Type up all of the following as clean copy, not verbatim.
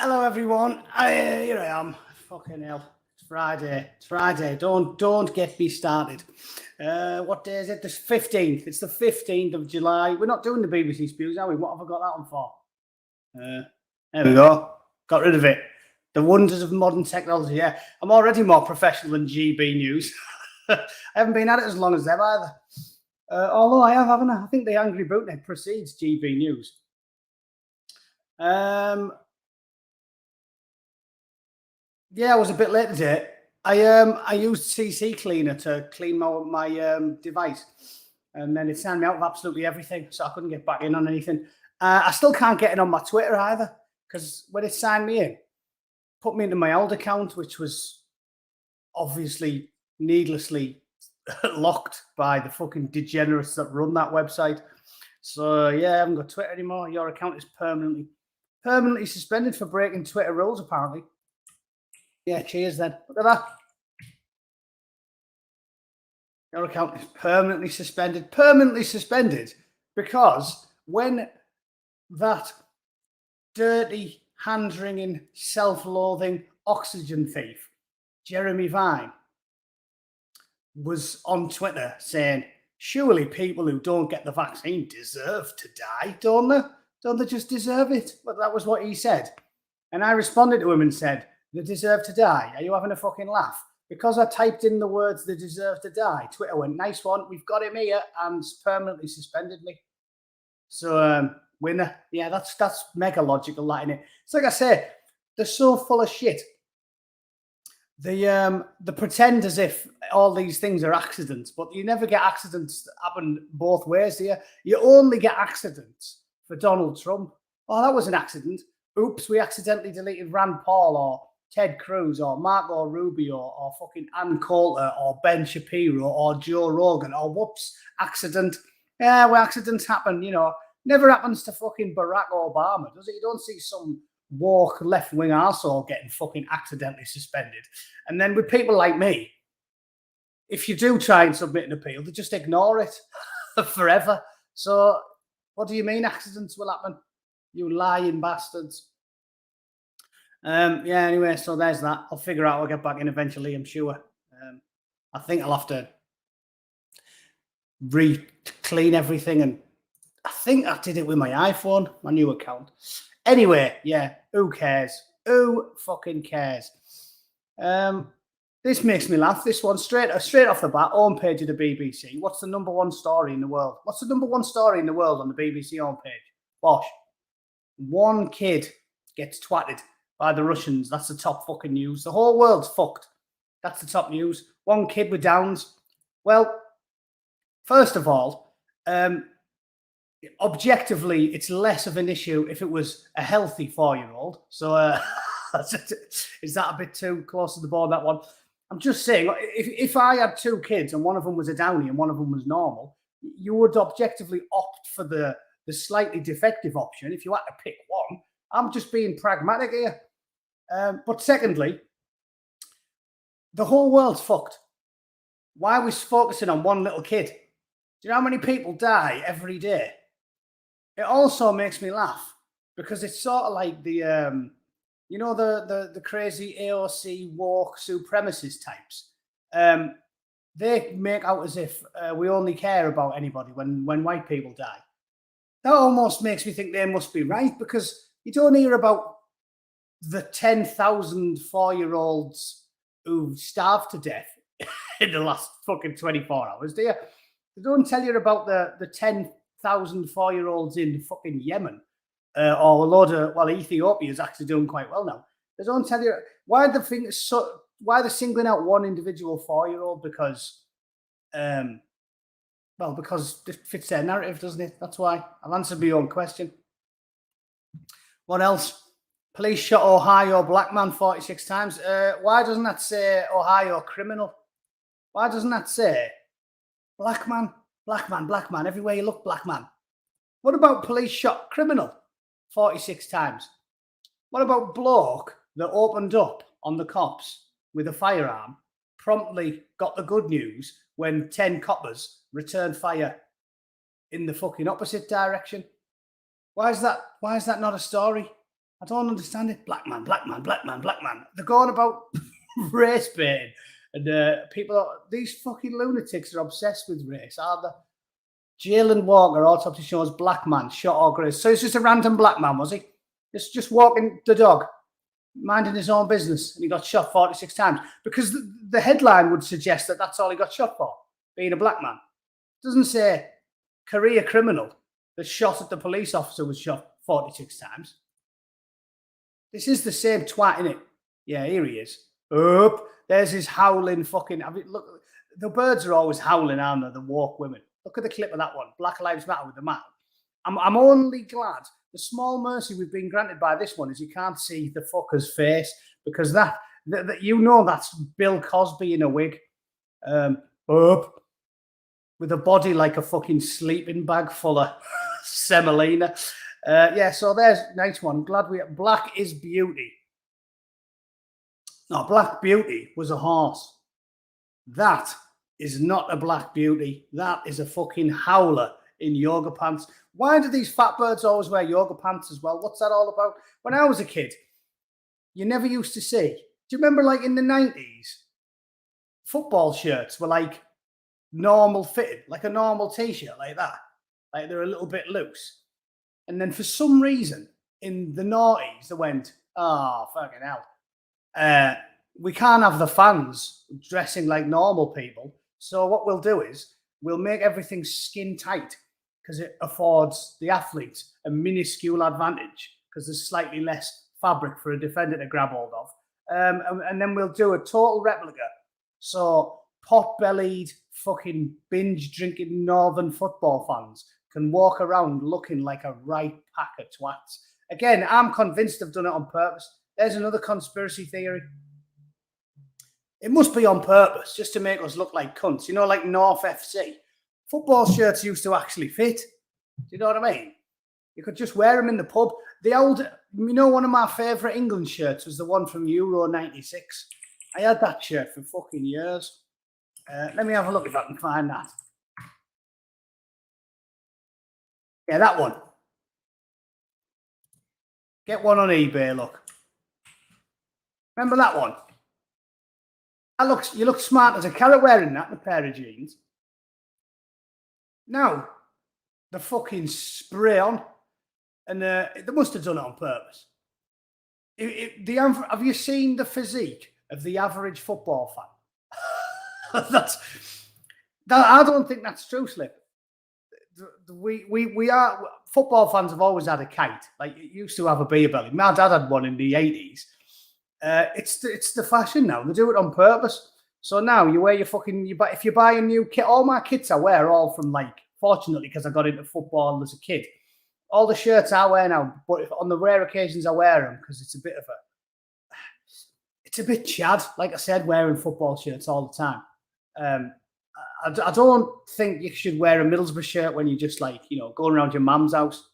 Hello, everyone. Here I am. Fucking hell. It's Friday. It's Friday. Don't get me started. What day is it? The 15th. It's the 15th of July. We're not doing the BBC Spews, are we? What have I got that one for? There we go. Got rid of it. The wonders of modern technology. Yeah, I'm already more professional than GB News. I haven't been at it as long as them either. Although I have, haven't I? I think the Angry Bootneck precedes GB News. Yeah, I was a bit late today. I used CC Cleaner to clean my device, and then it signed me out of absolutely everything, so I couldn't get back in on anything. I still can't get in on my Twitter either, because when it signed me in, put me into my old account, which was obviously needlessly locked by the fucking degenerates that run that website. So yeah, I haven't got Twitter anymore. Your account is permanently suspended for breaking Twitter rules, apparently. Yeah, cheers then. Look at that. Your account is permanently suspended. Permanently suspended because when that dirty, hand-wringing, self-loathing oxygen thief, Jeremy Vine, was on Twitter saying, surely people who don't get the vaccine deserve to die, don't they? Don't they just deserve it? But that was what he said. And I responded to him and said, they deserve to die. Are you having a fucking laugh? Because I typed in the words they deserve to die, Twitter went, nice one, we've got him here, and permanently suspended me. So, winner. Yeah, that's mega logical, that, innit? It's like I say, they're so full of shit. They pretend as if all these things are accidents, but you never get accidents that happen both ways, do you? You only get accidents for Donald Trump. Oh, that was an accident. Oops, we accidentally deleted Rand Paul or Ted Cruz or Marco Rubio or fucking Ann Coulter or Ben Shapiro or Joe Rogan or whoops, accident. Yeah, well, accidents happen, you know. Never happens to fucking Barack Obama, does it? You don't see some woke left-wing arsehole getting fucking accidentally suspended. And then with people like me, if you do try and submit an appeal, they just ignore it forever. So what do you mean accidents will happen? You lying bastards. Yeah, anyway, so there's that. I'll figure out, I'll get back in eventually, I'm sure. I think I'll have to re-clean everything, and I think I did it with my iPhone, my new account. Anyway, yeah, who cares? Who fucking cares? This makes me laugh. This one, straight off the bat, homepage of the BBC. What's the number one story in the world? What's the number one story in the world on the BBC homepage? Bosh. One kid gets twatted by the Russians. That's the top fucking news. The whole world's fucked. That's the top news. One kid with Downs. Well, first of all, objectively, it's less of an issue if it was a healthy 4-year-old. So is that a bit too close to the board, that one? I'm just saying, if I had two kids and one of them was a Downy and one of them was normal, you would objectively opt for the slightly defective option if you had to pick one. I'm just being pragmatic here. But secondly, the whole world's fucked. Why are we focusing on one little kid? Do you know how many people die every day? It also makes me laugh because it's sort of like the, you know, the crazy AOC woke supremacist types. They make out as if we only care about anybody when white people die. That almost makes me think they must be right, because you don't hear about the 10,000 4-year-olds who starved to death in the last fucking 24 hours, do you? They don't tell you about the 10,000 4-year-olds in fucking Yemen or a load of, well, Ethiopia is actually doing quite well now. They don't tell you why they're singling out one individual 4-year-old because, well, because it fits their narrative, doesn't it? That's why. I've answered my own question. What else? Police shot Ohio black man 46 times. Why doesn't that say Ohio criminal? Why doesn't that say black man, black man, black man? Everywhere you look, black man. What about police shot criminal 46 times? What about bloke that opened up on the cops with a firearm, promptly got the good news when 10 coppers returned fire in the fucking opposite direction? Why is that not a story? I don't understand it. Black man, black man, black man, black man. They're going about race baiting. And these fucking lunatics are obsessed with race, aren't they? Jalen Walker, autopsy shows black man shot or grazed. So it's just a random black man, was he? Just walking the dog, minding his own business, and he got shot 46 times. Because the headline would suggest that that's all he got shot for, being a black man. It doesn't say career criminal that shot at the police officer was shot 46 times. This is the same twat, innit? Yeah, here he is. Up. There's his howling fucking... look, the birds are always howling, aren't they? The woke women. Look at the clip of that one. Black Lives Matter with the man. I'm only glad. The small mercy we've been granted by this one is you can't see the fucker's face, because that you know that's Bill Cosby in a wig. Up. With a body like a fucking sleeping bag full of semolina. Yeah, so there's a nice one. Glad Black is Beauty. No, Black Beauty was a horse. That is not a Black Beauty. That is a fucking howler in yoga pants. Why do these fat birds always wear yoga pants as well? What's that all about? When I was a kid, you never used to see. Do you remember, like, in the 90s, football shirts were like normal fitted, like a normal t-shirt, like that. Like they're a little bit loose. And then for some reason, in the noughties, they went, oh, fucking hell. We can't have the fans dressing like normal people. So what we'll do is we'll make everything skin tight, because it affords the athletes a minuscule advantage, because there's slightly less fabric for a defender to grab hold of. And then we'll do a total replica. So pot-bellied, fucking binge-drinking northern football fans can walk around looking like a right pack of twats. Again, I'm convinced they've done it on purpose. There's another conspiracy theory. It must be on purpose, just to make us look like cunts. You know, like North FC. Football shirts used to actually fit. Do you know what I mean? You could just wear them in the pub. The old, you know, one of my favourite England shirts was the one from Euro 96. I had that shirt for fucking years. Let me have a look if I can find that. Yeah, that one. Get one on eBay, look. Remember that one? You look smart as a carrot wearing that in a pair of jeans. Now, the fucking spray on, and they must have done it on purpose. Have you seen the physique of the average football fan? I don't think that's true, Slip. We are football fans have always had a kite. Like, you used to have a beer belly. My dad had one in the 80s. It's the fashion now. They do it on purpose. So now you wear if you buy a new kit, all my kits I wear all from, like, fortunately, because I got into football as a kid. All the shirts I wear now, but on the rare occasions I wear them, because it's a bit chad, like I said, wearing football shirts all the time. I don't think you should wear a Middlesbrough shirt when you just, like, you know, going around your mum's house.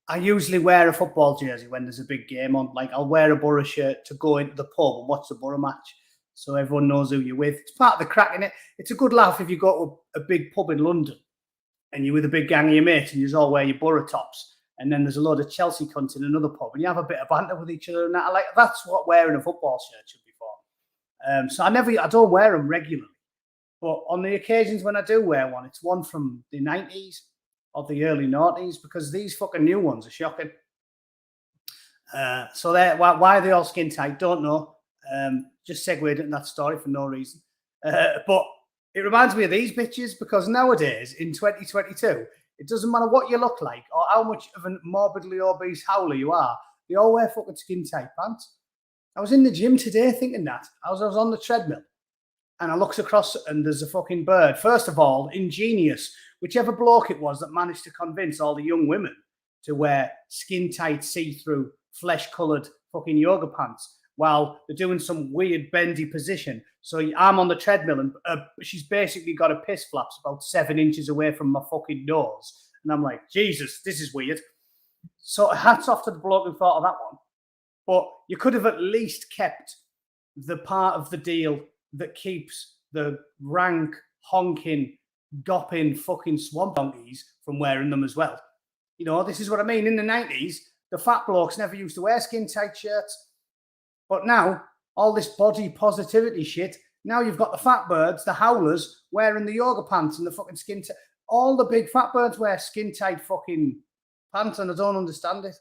I usually wear a football jersey when there's a big game on. Like, I'll wear a Borough shirt to go into the pub and watch the Borough match, so everyone knows who you're with. It's part of the crack, innit? It's a good laugh if you go to a big pub in London and you're with a big gang of your mates and you all wear your Borough tops, and then there's a load of Chelsea cunts in another pub and you have a bit of banter with each other and that. Like, that's what wearing a football shirt should be for. So I don't wear them regularly. But on the occasions when I do wear one, it's one from the 90s or the early 90s, because these fucking new ones are shocking. So why are they all skin tight? Don't know. Just segued into that story for no reason. But it reminds me of these bitches, because nowadays, in 2022, it doesn't matter what you look like or how much of a morbidly obese howler you are, they all wear fucking skin tight pants. I was in the gym today thinking that. I was on the treadmill. And I looks across and there's a fucking bird. First of all, ingenious. Whichever bloke it was that managed to convince all the young women to wear skin-tight, see-through, flesh-coloured fucking yoga pants while they're doing some weird bendy position. So I'm on the treadmill and she's basically got a piss flaps about 7 inches away from my fucking nose. And I'm like, Jesus, this is weird. So hats off to the bloke who thought of that one. But you could have at least kept the part of the deal that keeps the rank, honking, gopping fucking swamp donkeys from wearing them as well. You know, this is what I mean. In the 90s, The fat blokes never used to wear skin tight shirts. But now, all this body positivity shit, now you've got the fat birds, the howlers, wearing the yoga pants and the fucking skin tight. All the big fat birds wear skin tight fucking pants, and I don't understand it.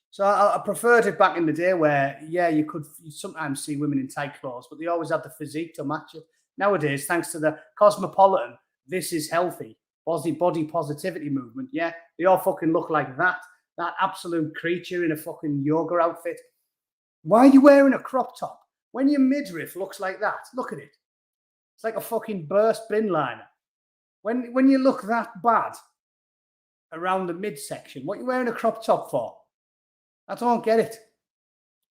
So I preferred it back in the day where, yeah, you sometimes see women in tight clothes, but they always had the physique to match it. Nowadays, thanks to the cosmopolitan, this is healthy, body positivity movement, yeah, they all fucking look like that absolute creature in a fucking yoga outfit. Why are you wearing a crop top when your midriff looks like that? Look at it. It's like a fucking burst bin liner. When you look that bad around the midsection, what are you wearing a crop top for? I don't get it.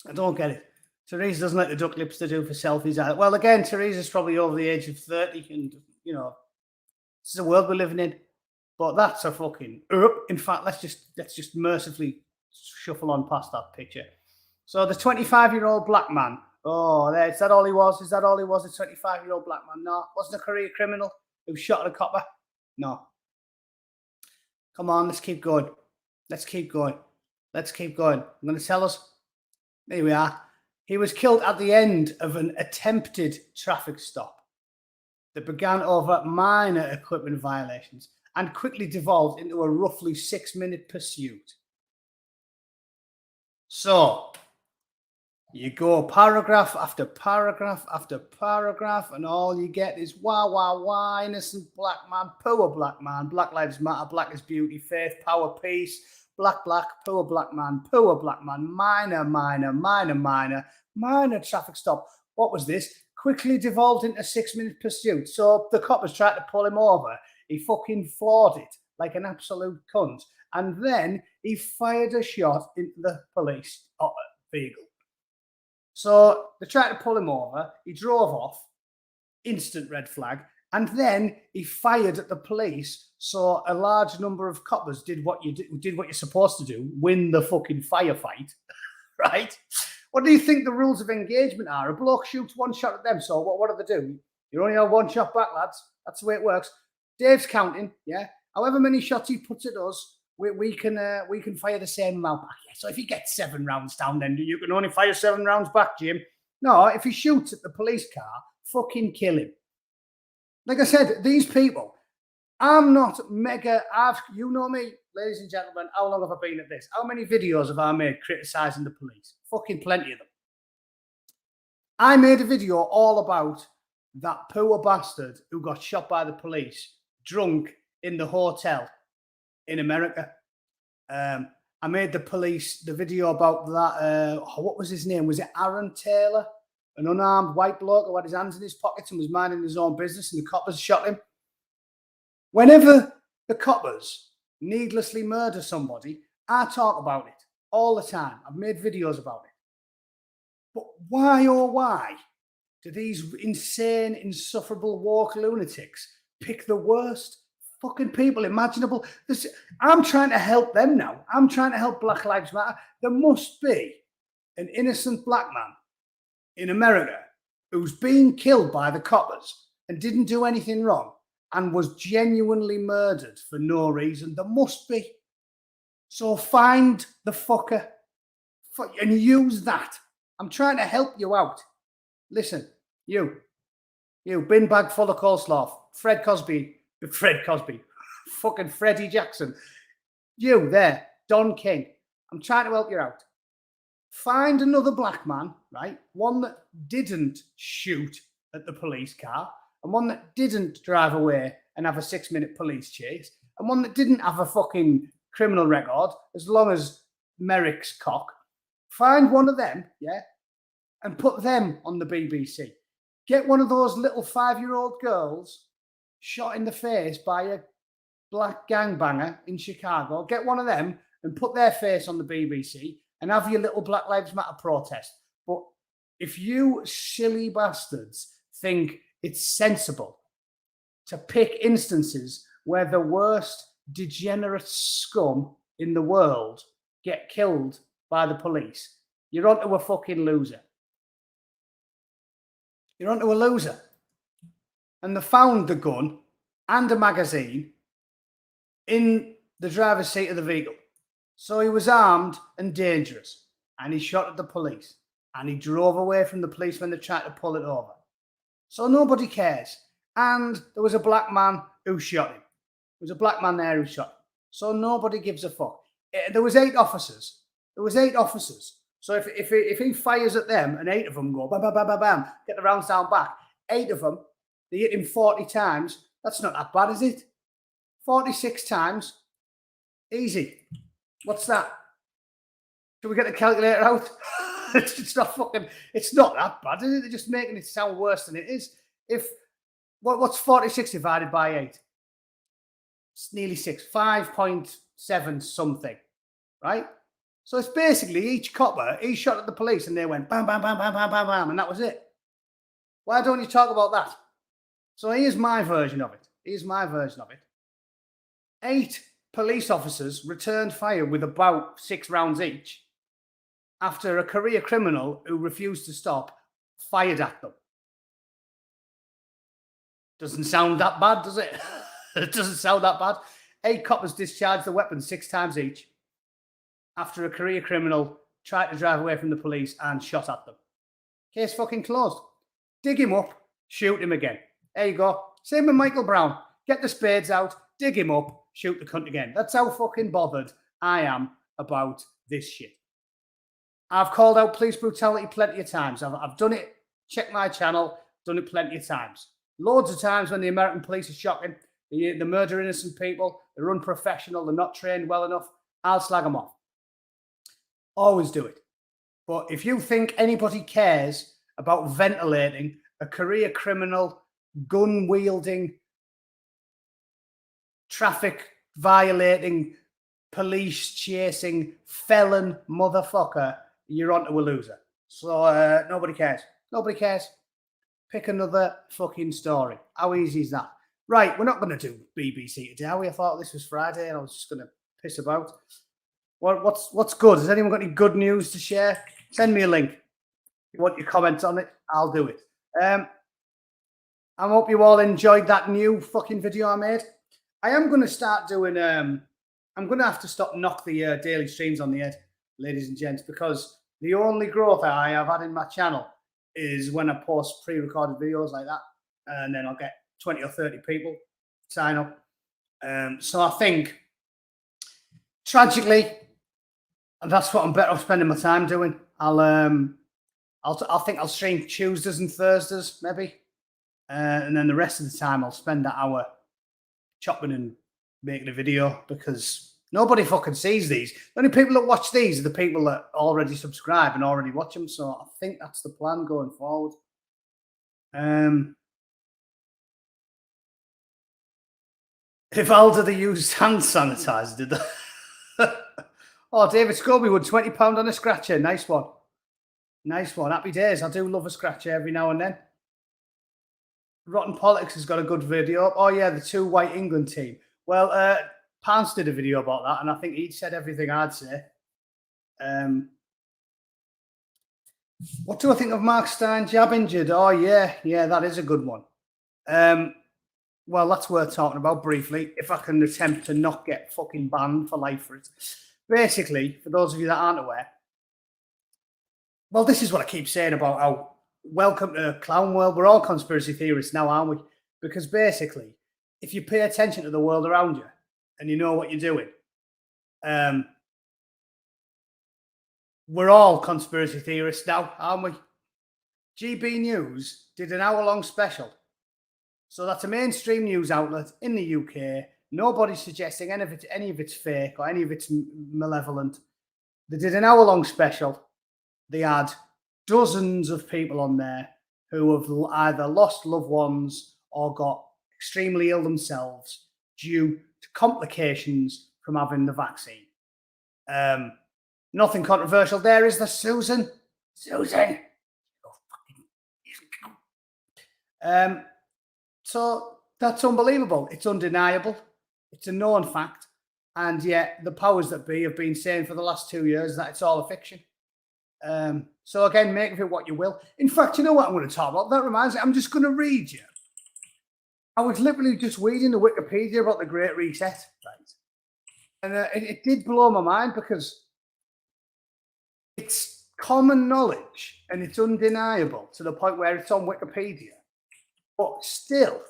I don't get it. Teresa doesn't like the duck lips to do for selfies either. Well, again, Teresa's probably over the age of 30, and, you know, this is the world we're living in. But that's a fucking... In fact, let's just mercifully shuffle on past that picture. So the 25-year-old black man. Oh, is that all he was? Is that all he was, a 25-year-old black man? No. Wasn't a career criminal who shot at a copper? No. Come on, let's keep going. Let's keep going. Let's keep going. I'm going to tell us. Here we are. He was killed at the end of an attempted traffic stop that began over minor equipment violations and quickly devolved into a roughly 6-minute pursuit. So, you go paragraph after paragraph after paragraph, and all you get is wah, wah, wah, innocent black man, poor black man, Black Lives Matter, black is beauty, faith, power, peace, black, poor black man, minor traffic stop. What was this? Quickly devolved into a 6-minute pursuit. So the coppers tried to pull him over. He fucking floored it like an absolute cunt. And then he fired a shot into the police vehicle. So they tried to pull him over. He drove off. Instant red flag. And then he fired at the police. So a large number of coppers did what you're supposed to do, win the fucking firefight, right? What do you think the rules of engagement are? A bloke shoots one shot at them. So what do they do? You only have one shot back, lads. That's the way it works. Dave's counting, yeah. However many shots he puts at us, we can fire the same amount back. Yeah. So if he gets 7 rounds down, then you can only fire 7 rounds back, Jim. No, if he shoots at the police car, fucking kill him. Like I said, these people, I'm not mega. You know me, ladies and gentlemen. How long have I been at this? How many videos have I made criticising the police? Fucking plenty of them. I made a video all about that poor bastard who got shot by the police, drunk in the hotel in America. I made the video about that. What was his name? Was it Aaron Taylor? An unarmed white bloke who had his hands in his pockets and was minding his own business, and the coppers shot him. Whenever the coppers needlessly murder somebody, I talk about it all the time. I've made videos about it. But why, oh why, do these insane, insufferable woke lunatics pick the worst fucking people imaginable? I'm trying to help them now. I'm trying to help Black Lives Matter. There must be an innocent black man in America who's been killed by the coppers and didn't do anything wrong and was genuinely murdered for no reason. There must be. So find the fucker and use that. I'm trying to help you out. Listen, you bin bag full of coleslaw, Fred Cosby, fucking Freddie Jackson. You there, Don King. I'm trying to help you out. Find another black man, right? One that didn't shoot at the police car, and one that didn't drive away and have a 6-minute police chase, and one that didn't have a fucking criminal record, as long as Merrick's cock. Find one of them, yeah, and put them on the BBC. Get one of those little 5-year-old girls shot in the face by a black gangbanger in Chicago. Get one of them and put their face on the BBC and have your little Black Lives Matter protest. But if you silly bastards think it's sensible to pick instances where the worst degenerate scum in the world get killed by the police, you're onto a fucking loser. You're onto a loser. And they found the gun and a magazine in the driver's seat of the vehicle. So he was armed and dangerous, and he shot at the police, and he drove away from the police when they tried to pull it over. So nobody cares. And there was a black man who shot him. There was a black man there who shot him. So nobody gives a fuck. There was 8 officers. So if he fires at them and 8 of them go bam, bam, bam, bam, bam, get the rounds down back, 8 of them, they hit him 40 times. That's not that bad, is it? 46 times. Easy. What's that? Can we get the calculator out? It's not that bad, is it? They're just making it sound worse than it is. What's 46 divided by 8? It's nearly 6, 5.7 something, right? So it's basically each copper, he shot at the police and they went bam, bam, bam, bam, bam, bam, bam, and that was it. Why don't you talk about that? So here's my version of it. 8 police officers returned fire with about 6 rounds each after a career criminal who refused to stop fired at them. Doesn't sound that bad, does it? It doesn't sound that bad. 8 coppers discharged the weapons 6 times each after a career criminal tried to drive away from the police and shot at them. Case fucking closed. Dig him up, shoot him again. There you go. Same with Michael Brown. Get the spades out, dig him up, shoot the cunt again. That's how fucking bothered I am about this shit. I've called out police brutality plenty of times. I've done it. Check my channel. Done it plenty of times. Loads of times when the American police are shocking. They murder innocent people. They're unprofessional. They're not trained well enough. I'll slag them off. Always do it. But if you think anybody cares about ventilating a career criminal, gun-wielding, traffic violating, police chasing, felon motherfucker, you're onto a loser. So nobody cares. Nobody cares. Pick another fucking story. How easy is that? Right, we're not going to do BBC today, are we? I thought this was Friday and I was just going to piss about. What's good? Has anyone got any good news to share? Send me a link. If you want your comments on it, I'll do it. I hope you all enjoyed that new fucking video I made. I am going to start doing... I'm going to have to stop knock the daily streams on the head, ladies and gents, because the only growth I have had in my channel is when I post pre-recorded videos like that, and then I'll get 20 or 30 people sign up. So I think, tragically, that's what I'm better off spending my time doing. I'll stream Tuesdays and Thursdays maybe, and then the rest of the time I'll spend that hour chopping and making a video, because nobody fucking sees these. The only people that watch these are the people that already subscribe and already watch them. So I think that's the plan going forward. If Alda they used hand sanitizer, did they? Oh, David Scobie would £20 on a scratcher. Nice one. Nice one. Happy days. I do love a scratcher every now and then. Rotten Politics has got a good video. Oh, yeah, the 2 white England team. Well, Pants did a video about that, and I think he said everything I'd say. What do I think of Mark Stein jab injured? Oh, yeah, that is a good one. Well, that's worth talking about briefly, if I can attempt to not get fucking banned for life for it. Basically, for those of you that aren't aware, well, this is what I keep saying about how welcome to Clown World. We're all conspiracy theorists now, aren't we? Because basically, if you pay attention to the world around you and you know what you're doing, we're all conspiracy theorists now, aren't we? GB News did an hour-long special. So that's a mainstream news outlet in the UK. Nobody's suggesting any of it's fake or any of it's malevolent. They did an hour-long special. They had dozens of people on there who have either lost loved ones or got extremely ill themselves due to complications from having the vaccine. Nothing controversial there, is there, Susan? Susan! So that's unbelievable. It's undeniable. It's a known fact. And yet the powers that be have been saying for the last 2 years that it's all a fiction. So again, make of it what you will. In fact, you know what I'm going to talk about? That reminds me, I'm just going to read you. I was literally just reading the Wikipedia about the Great Reset. Right. And it did blow my mind because it's common knowledge and it's undeniable to the point where it's on Wikipedia. But still,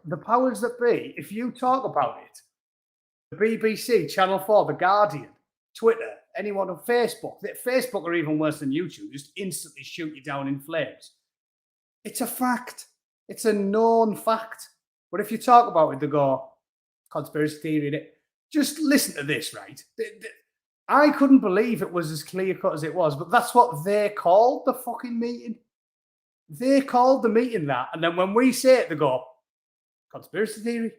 the powers that be, if you talk about it, the BBC, Channel 4, The Guardian, Twitter, anyone on Facebook, Facebook are even worse than YouTube, just instantly shoot you down in flames. It's a fact. It's a known fact. But if you talk about it, they go, conspiracy theory in it. Just listen to this, right? I couldn't believe it was as clear cut as it was, but that's what they called the fucking meeting. They called the meeting that. And then when we say it, they go, conspiracy theory.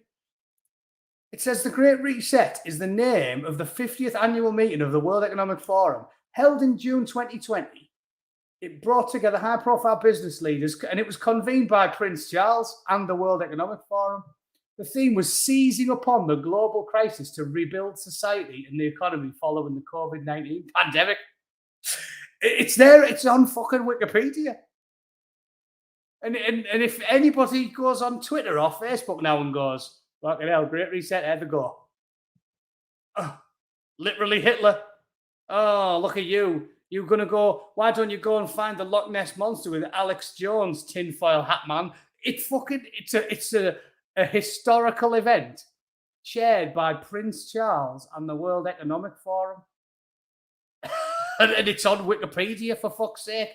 It says the Great Reset is the name of the 50th annual meeting of the World Economic Forum, held in June 2020. It brought together high-profile business leaders, and it was convened by Prince Charles and the World Economic Forum. The theme was seizing upon the global crisis to rebuild society and the economy following the COVID-19 pandemic. It's there. It's on fucking Wikipedia. And if anybody goes on Twitter or Facebook now and goes, fucking hell, Great Reset, there they go. Oh, literally Hitler. Oh, look at you. You're going to go, why don't you go and find the Loch Ness Monster with Alex Jones, tinfoil hat man? It's a historical event chaired by Prince Charles and the World Economic Forum. and it's on Wikipedia, for fuck's sake.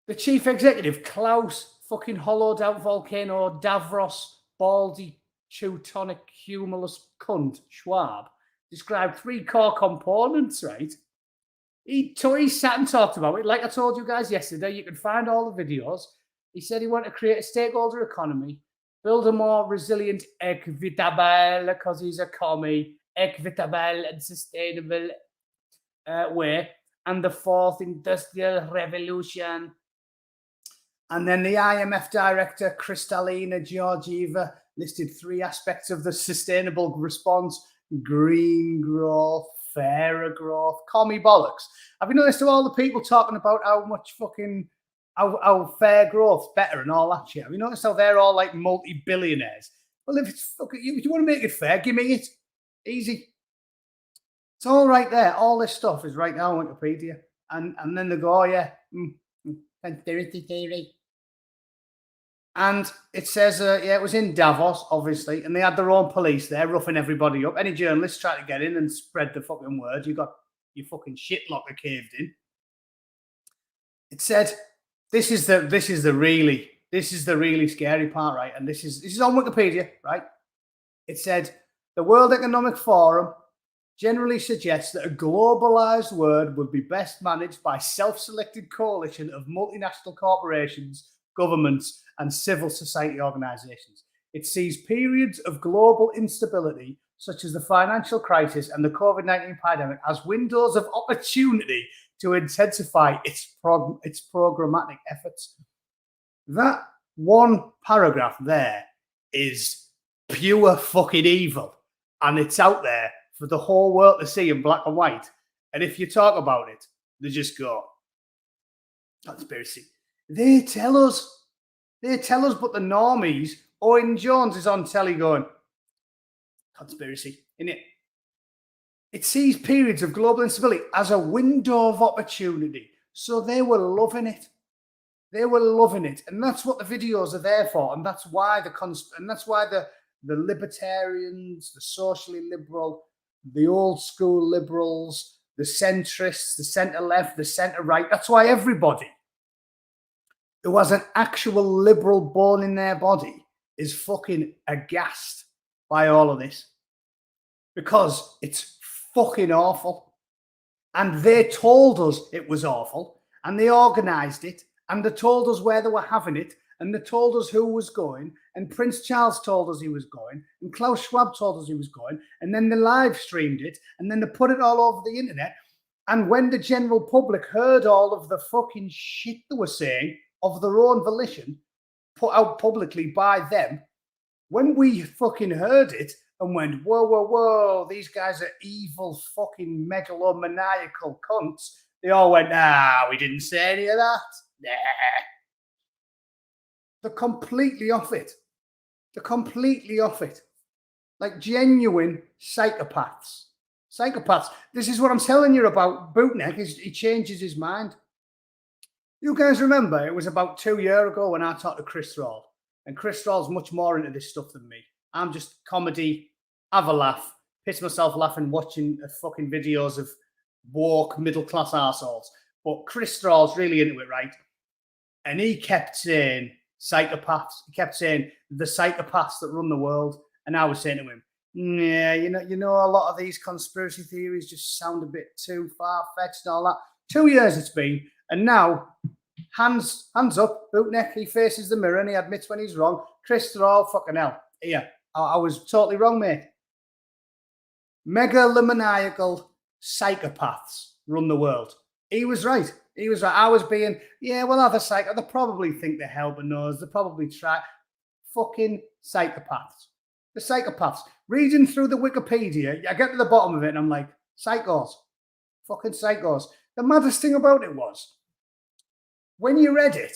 The chief executive, Klaus fucking hollowed out volcano Davros baldy Teutonic humorless cunt Schwab, described 3 core components, right? He sat and talked about it. Like I told you guys yesterday, you can find all the videos. He said he wanted to create a stakeholder economy, build a more resilient, equitable, because he's a commie, equitable and sustainable way, and the 4th industrial revolution. And then the IMF director, Kristalina Georgieva, listed 3 aspects of the sustainable response: green growth, fairer growth, commie bollocks. Have you noticed all the people talking about how much fucking, how fair growth's better and all that shit? Have you noticed how they're all like multi-billionaires? Well, if it's fucking, if you want to make it fair, give me it. Easy. It's all right there. All this stuff is right now on Wikipedia. And then they go, oh yeah, conspiracy theory. And it says, it was in Davos, obviously, and they had their own police there, roughing everybody up. Any journalists try to get in and spread the fucking word, you got your fucking shit locker caved in. It said, this is the really scary part, right? And this is on Wikipedia, right? It said, the World Economic Forum generally suggests that a globalized world would be best managed by self-selected coalition of multinational corporations, governments, and civil society organizations. It sees periods of global instability, such as the financial crisis and the COVID-19 pandemic, as windows of opportunity to intensify its programmatic efforts. That one paragraph there is pure fucking evil, and it's out there for the whole world to see in black and white. And if you talk about it, they just go, conspiracy. They tell us, but the normies, Owen Jones is on telly going, conspiracy, innit? It sees periods of global instability as a window of opportunity. So they were loving it. They were loving it. And that's what the videos are there for. And that's why the libertarians, the socially liberal, the old school liberals, the centrists, the centre left, the centre right, that's why everybody who has an actual liberal bone in their body is fucking aghast by all of this, because it's fucking awful. And they told us it was awful, and they organised it, and they told us where they were having it, and they told us who was going, and Prince Charles told us he was going, and Klaus Schwab told us he was going, and then they live streamed it, and then they put it all over the internet. And when the general public heard all of the fucking shit they were saying of their own volition, put out publicly by them, when we fucking heard it and went, whoa, these guys are evil fucking megalomaniacal cunts, they all went, we didn't say any of that. Nah. They're completely off it. like genuine psychopaths. Psychopaths. This is what I'm telling you about Bootneck. Is he changes his mind. You guys remember it was about 2 years ago when I talked to Chris Thrall, and Chris Thrall's much more into this stuff than me. I'm just comedy, have a laugh, piss myself laughing watching fucking videos of woke middle class arseholes. But Chris Thrall's really into it, right? And he kept saying psychopaths. He kept saying the psychopaths that run the world. And I was saying to him, yeah, you know, a lot of these conspiracy theories just sound a bit too far-fetched and all that. 2 years it's been, and now hands up, Bootneck, he faces the mirror and he admits when he's wrong. Chris Thrall, fucking hell. Yeah, I was totally wrong, mate. Megalomaniacal psychopaths run the world. He was right. He was right. I was being, yeah, well, other psycho, they probably think they're helping us. They probably try. Fucking psychopaths. The psychopaths. Reading through the Wikipedia, I get to the bottom of it and I'm like, psychos. Fucking psychos. The maddest thing about it was, when you read it,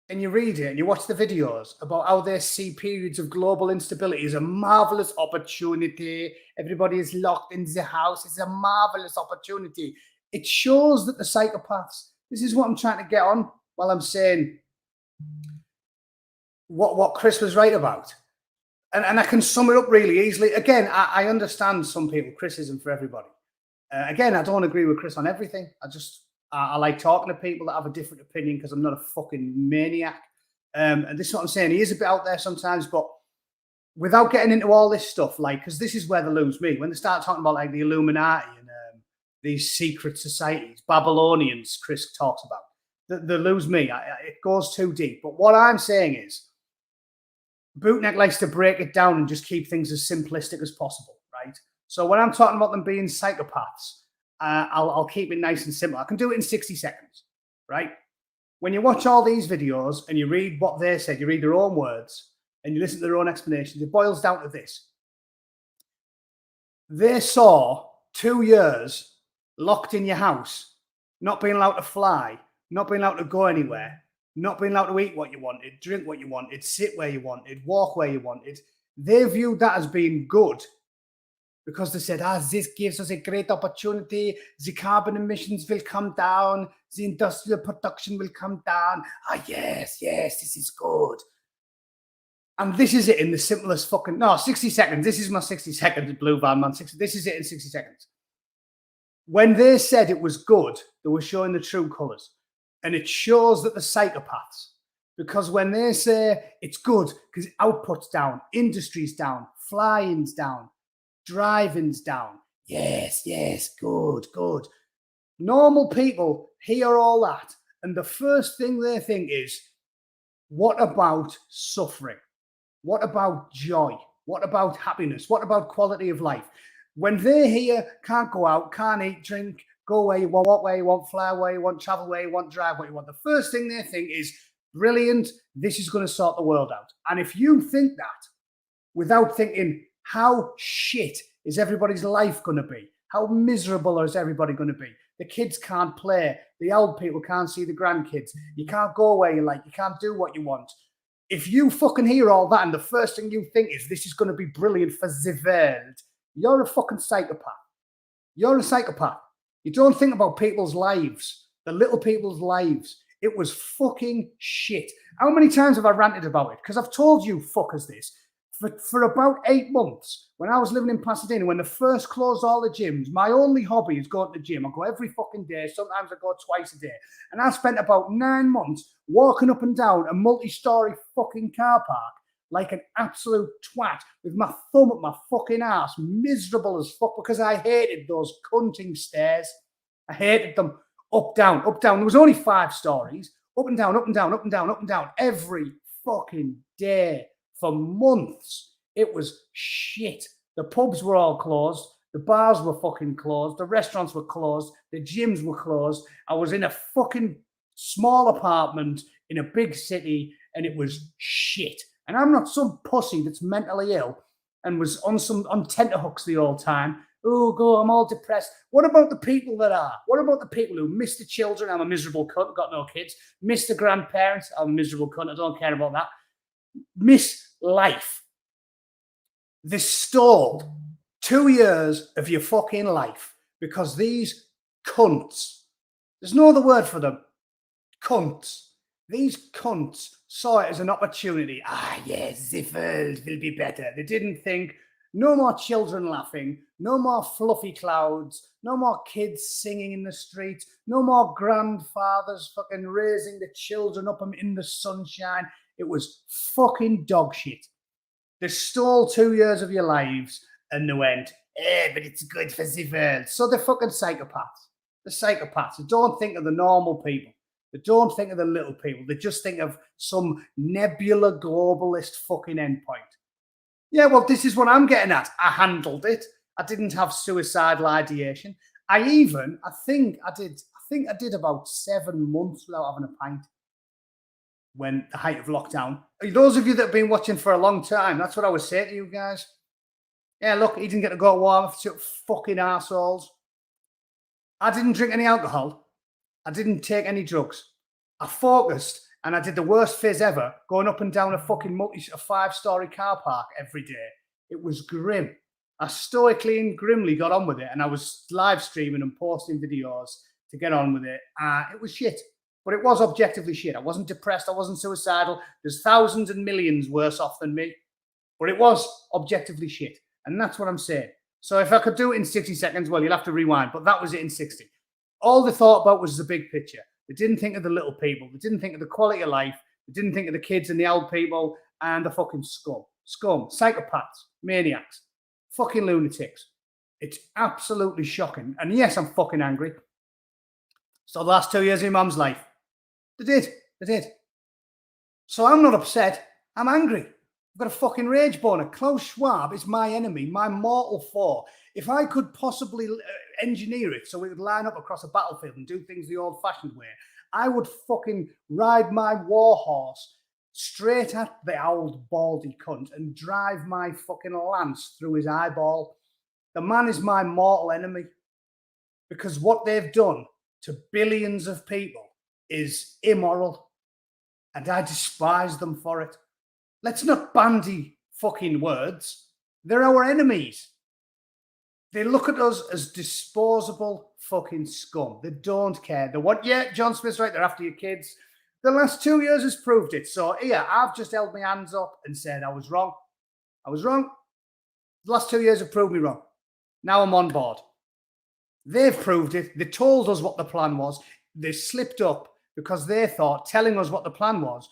and you read it and you watch the videos about how they see periods of global instability as a marvelous opportunity. Everybody is locked in the house. It's a marvelous opportunity. It shows that the psychopaths, this is what I'm trying to get on while I'm saying what Chris was right about. And I can sum it up really easily. Again, I understand some people, Chris isn't for everybody. Again, I don't agree with Chris on everything. I like talking to people that have a different opinion because I'm not a fucking maniac. And this is what I'm saying. He is a bit out there sometimes, but without getting into all this stuff, like, because this is where they lose me. When they start talking about like the Illuminati and these secret societies, Babylonians, Chris talks about, they lose me. It goes too deep. But what I'm saying is, Bootneck likes to break it down and just keep things as simplistic as possible, right? So when I'm talking about them being psychopaths, I'll keep it nice and simple. I can do it in 60 seconds, right? When you watch all these videos and you read what they said, you read their own words and you listen to their own explanations, it boils down to this. They saw 2 years locked in your house, not being allowed to fly, not being allowed to go anywhere, not being allowed to eat what you wanted, drink what you wanted, sit where you wanted, walk where you wanted. They viewed that as being good. Because they said, this gives us a great opportunity. The carbon emissions will come down. The industrial production will come down. Yes, this is good. And this is it in the simplest fucking, 60 seconds. This is my 60 seconds, Blue Van Man. This is it in 60 seconds. When they said it was good, they were showing the true colours. And it shows that the psychopaths, because when they say it's good because output's down, industry's down, flying's down, driving's down. Yes, good. Normal people hear all that, and the first thing they think is, what about suffering? What about joy? What about happiness? What about quality of life? When they hear can't go out, can't eat, drink, go where you want, walk where you want, fly where you want, travel where you want, drive what you want, the first thing they think is, brilliant, this is going to sort the world out. And if you think that without thinking, how shit is everybody's life going to be? How miserable is everybody going to be? The kids can't play. The old people can't see the grandkids. You can't go where you like. You can't do what you want. If you fucking hear all that and the first thing you think is this is going to be brilliant for the world, you're a fucking psychopath. You're a psychopath. You don't think about people's lives, the little people's lives. It was fucking shit. How many times have I ranted about it? Because I've told you fuckers this. For about 8 months, when I was living in Pasadena, when they first closed all the gyms, my only hobby is going to the gym. I go every fucking day. Sometimes I go twice a day. And I spent about 9 months walking up and down a multi-story fucking car park like an absolute twat with my thumb up my fucking ass, miserable as fuck because I hated those cunting stairs. I hated them. Up, down, up, down. There was only 5 stories. Up and down, up and down, up and down, up and down every fucking day. For months, it was shit. The pubs were all closed. The bars were fucking closed. The restaurants were closed. The gyms were closed. I was in a fucking small apartment in a big city, and it was shit. And I'm not some pussy that's mentally ill and was on tenterhooks the whole time. Oh, God, I'm all depressed. What about the people that are? What about the people who miss the children? I'm a miserable cunt, got no kids. Miss the grandparents? I'm a miserable cunt. I don't care about that. Miss life. They stole 2 years of your fucking life because these cunts, there's no other word for them, cunts. These cunts saw it as an opportunity. Ah, yes, the world will be better. They didn't think, no more children laughing, no more fluffy clouds, no more kids singing in the streets, no more grandfathers fucking raising the children up in the sunshine. It was fucking dog shit. They stole 2 years of your lives and they went, but it's good for the world. So they're fucking psychopaths. The psychopaths. They don't think of the normal people. They don't think of the little people. They just think of some nebula globalist fucking endpoint. Yeah, well, this is what I'm getting at. I handled it. I didn't have suicidal ideation. I think I did about 7 months without having a pint when the height of lockdown. Those of you that have been watching for a long time, that's what I was saying to you guys. Yeah, look, he didn't get to go to war for fucking arseholes. I didn't drink any alcohol. I didn't take any drugs. I focused and I did the worst fizz ever, going up and down a fucking a 5-story car park every day. It was grim. I stoically and grimly got on with it, and I was live streaming and posting videos to get on with it. It was shit, but it was objectively shit. I wasn't depressed. I wasn't suicidal. There's thousands and millions worse off than me, but it was objectively shit, and that's what I'm saying. So if I could do it in 60 seconds, well, you'll have to rewind, but that was it in 60. All they thought about was the big picture. They didn't think of the little people. They didn't think of the quality of life. They didn't think of the kids and the old people and the fucking scum. Scum, psychopaths, maniacs, fucking lunatics. It's absolutely shocking. And yes, I'm fucking angry. So the last 2 years of my mum's life. They did. So I'm not upset. I'm angry. I've got a fucking rage boner. Klaus Schwab is my enemy, my mortal foe. If I could possibly engineer it so we would line up across a battlefield and do things the old-fashioned way, I would fucking ride my war horse straight at the old baldy cunt and drive my fucking lance through his eyeball. The man is my mortal enemy because what they've done to billions of people is immoral, and I despise them for it. Let's not bandy fucking words. They're our enemies. They look at us as disposable fucking scum. They don't care. They want, yeah, John Smith's right, they're after your kids. The last 2 years has proved it. So here, I've just held my hands up and said I was wrong. I was wrong. The last 2 years have proved me wrong. Now I'm on board. They've proved it. They told us what the plan was. They slipped up because they thought telling us what the plan was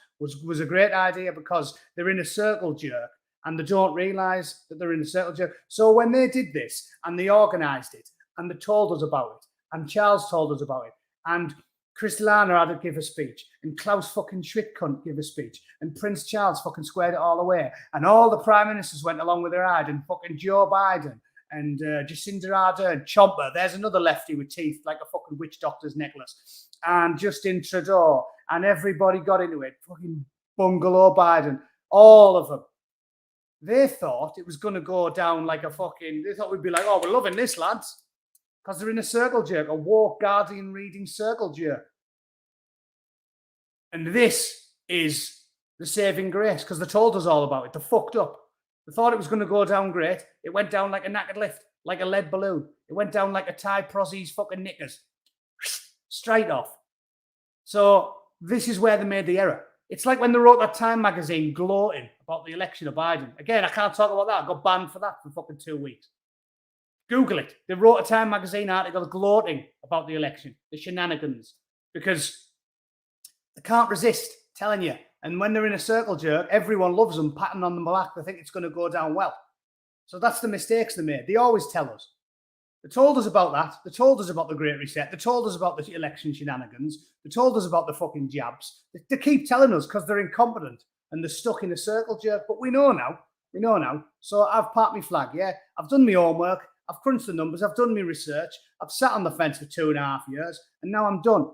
a great idea because they're in a circle jerk and they don't realise that they're in a circle jerk. So when they did this and they organised it and they told us about it and Charles told us about it and Chris Lana had to give a speech and Klaus fucking Schmidt give a speech and Prince Charles fucking squared it all away and all the prime ministers went along with their ride and fucking Joe Biden and Jacinda Ardern, Chomper, there's another lefty with teeth like a fucking witch doctor's necklace, and Justin Trudeau, and everybody got into it, fucking Bungalow Biden, all of them. They thought it was going to go down like a fucking, they thought we'd be like, oh, we're loving this, lads, because they're in a circle jerk, a woke Guardian reading circle jerk. And this is the saving grace, because they told us all about it. They fucked up. They thought it was going to go down great. It went down like a knackered lift, like a lead balloon. It went down like a Ty Prozzy's fucking knickers. Straight off. So this is where they made the error. It's like when they wrote that Time magazine gloating about the election of Biden. Again, I can't talk about that. I got banned for that for fucking 2 weeks. Google it. They wrote a Time magazine article gloating about the election, the shenanigans, because they can't resist telling you. And when they're in a circle jerk, everyone loves them, patting on the back. They think it's going to go down well. So that's the mistakes they made. They always tell us. They told us about that. They told us about the Great Reset. They told us about the election shenanigans. They told us about the fucking jabs. They keep telling us because they're incompetent and they're stuck in a circle jerk. But we know now. We know now. So I've parked my flag, yeah? I've done my homework. I've crunched the numbers. I've done my research. I've sat on the fence for 2.5 years. And now I'm done.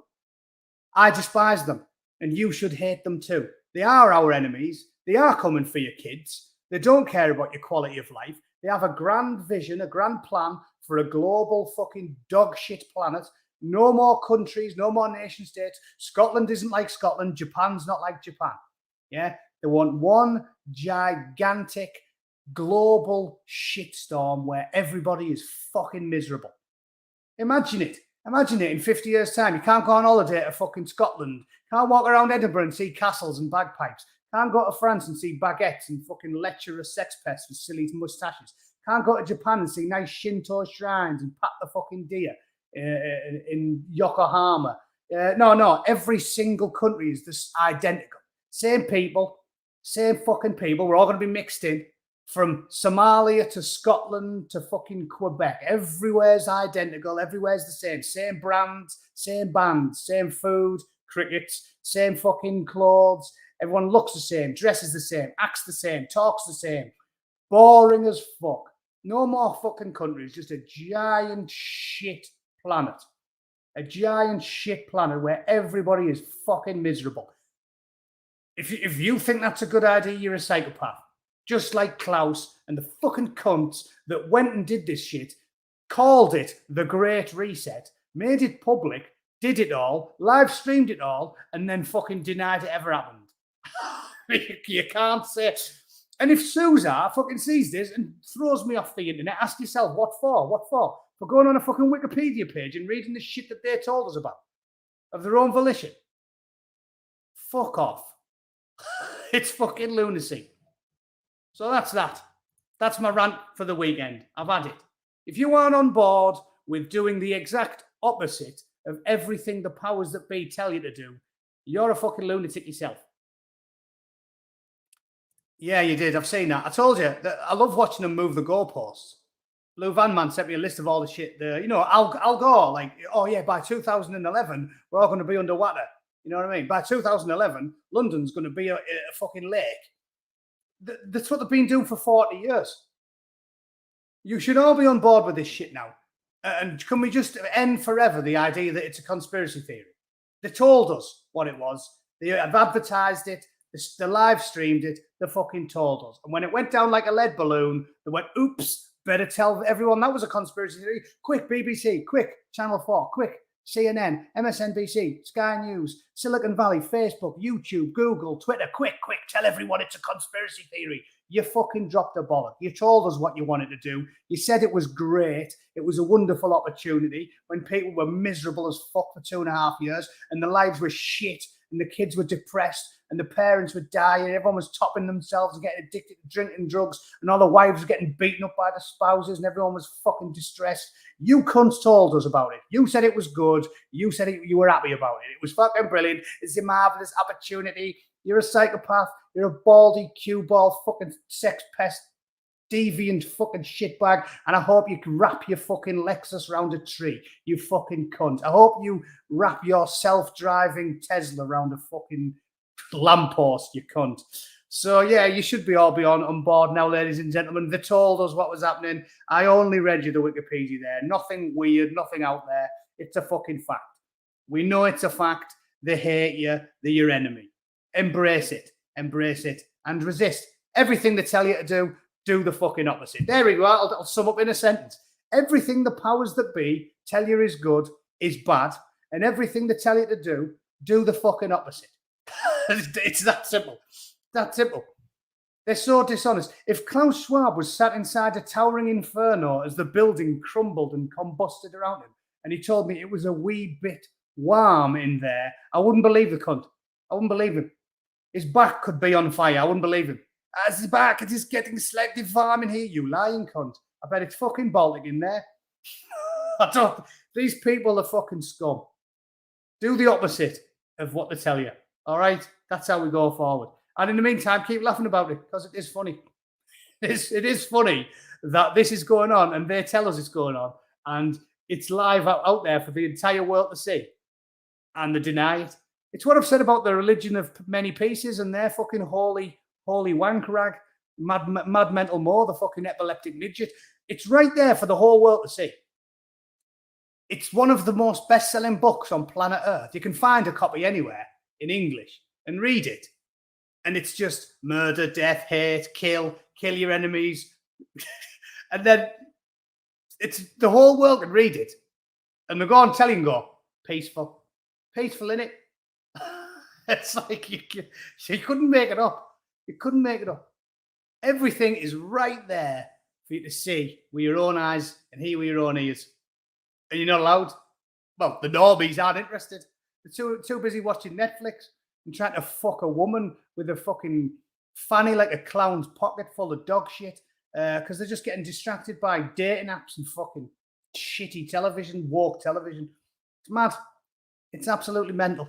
I despise them. And you should hate them too. They are our enemies. They are coming for your kids. They don't care about your quality of life. They have a grand vision, a grand plan for a global fucking dog shit planet. No more countries, no more nation states. Scotland isn't like Scotland. Japan's not like Japan. Yeah, they want one gigantic global shitstorm where everybody is fucking miserable. Imagine it. Imagine it in 50 years' time. You can't go on holiday to fucking Scotland. Can't walk around Edinburgh and see castles and bagpipes. Can't go to France and see baguettes and fucking lecherous sex pests with silly moustaches. Can't go to Japan and see nice Shinto shrines and pat the fucking deer in Yokohama. No. Every single country is just identical. Same people, same fucking people. We're all going to be mixed in. From Somalia to Scotland to fucking Quebec. Everywhere's identical. Everywhere's the same. Same brands, same bands, same food, crickets, same fucking clothes. Everyone looks the same, dresses the same, acts the same, talks the same. Boring as fuck. No more fucking countries. Just a giant shit planet. A giant shit planet where everybody is fucking miserable. If you think that's a good idea, you're a psychopath. Just like Klaus and the fucking cunts that went and did this shit, called it the Great Reset, made it public, did it all, live streamed it all, and then fucking denied it ever happened. You can't say. And if Suza fucking sees this and throws me off the internet, ask yourself, what for? What for? For going on a fucking Wikipedia page and reading the shit that they told us about of their own volition. Fuck off. It's fucking lunacy. So that's that. That's my rant for the weekend. I've had it. If you aren't on board with doing the exact opposite of everything the powers that be tell you to do, you're a fucking lunatic yourself. Yeah, you did. I've seen that. I told you that I love watching them move the goalposts. Lou Van Man sent me a list of all the shit there. You know, Al Gore, like, oh yeah, by 2011, we're all going to be underwater. You know what I mean? By 2011, London's going to be a fucking lake. That's what they've been doing for 40 years. You should all be on board with this shit now. And can we just end forever the idea that it's a conspiracy theory? They told us what it was. They have advertised it. They live streamed it. They fucking told us. And when it went down like a lead balloon, they went, oops, better tell everyone that was a conspiracy theory. Quick, BBC, quick, Channel 4, quick, CNN, MSNBC, Sky News, Silicon Valley, Facebook, YouTube, Google, Twitter, quick, tell everyone it's a conspiracy theory. You fucking dropped a bollock. You told us what you wanted to do. You said it was great. It was a wonderful opportunity when people were miserable as fuck for 2.5 years and the lives were shit and the kids were depressed and the parents were dying. Everyone was topping themselves and getting addicted to drinking drugs and all the wives were getting beaten up by the spouses and everyone was fucking distressed. You cunts told us about it. You said it was good. You said you were happy about it. It was fucking brilliant. It's a marvelous opportunity. You're a psychopath. You're a baldy, cue ball, fucking sex pest, deviant fucking shitbag. And I hope you can wrap your fucking Lexus around a tree. You fucking cunt. I hope you wrap your self-driving Tesla around a fucking lamppost, you cunt. So yeah, you should be all on board now, ladies and gentlemen. They told us what was happening. I only read you the Wikipedia there. Nothing weird, nothing out there. It's a fucking fact. We know it's a fact. They hate you. They're your enemy. Embrace it, and resist. Everything they tell you to do the fucking opposite. There we go. I'll sum up in a sentence. Everything the powers that be tell you is good is bad, and everything they tell you to do the fucking opposite. It's that simple. That simple. They're so dishonest. If Klaus Schwab was sat inside a towering inferno as the building crumbled and combusted around him, and he told me it was a wee bit warm in there, I wouldn't believe the cunt. I wouldn't believe him. His back could be on fire. I wouldn't believe him. As his back, it is getting slightly warm in here, you lying cunt. I bet it's fucking Baltic in there. These people are fucking scum. Do the opposite of what they tell you. All right? That's how we go forward. And in the meantime, keep laughing about it because it is funny. It is funny that this is going on and they tell us it's going on and it's live out there for the entire world to see. And they deny it. It's what I've said about the religion of many pieces and their fucking holy wank rag, mad mental Mo, the fucking epileptic midget. It's right there for the whole world to see. It's one of the most best-selling books on planet Earth. You can find a copy anywhere in English and read it. And it's just murder, death, hate, kill your enemies. And then it's the whole world can read it. And they go on telling go, peaceful, innit? It's like you couldn't make it up. You couldn't make it up. Everything is right there for you to see with your own eyes and hear with your own ears. And you're not allowed. Well, the normies aren't interested. They're too busy watching Netflix and trying to fuck a woman with a fucking fanny like a clown's pocket full of dog shit because they're just getting distracted by dating apps and fucking shitty television, woke television. It's mad. It's absolutely mental.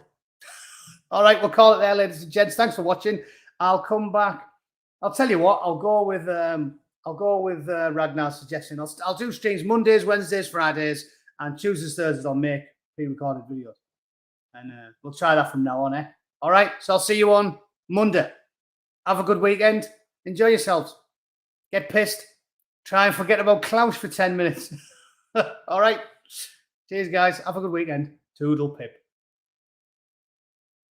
All right, we'll call it there, ladies and gents. Thanks for watching. I'll come back. I'll tell you what. I'll go with Ragnar's suggestion. I'll do streams Mondays, Wednesdays, Fridays, and Tuesdays, Thursdays. I'll make pre-recorded videos, and we'll try that from now on. All right. So I'll see you on Monday. Have a good weekend. Enjoy yourselves. Get pissed. Try and forget about Klaus for 10 minutes. All right. Cheers, guys. Have a good weekend. Toodle pip.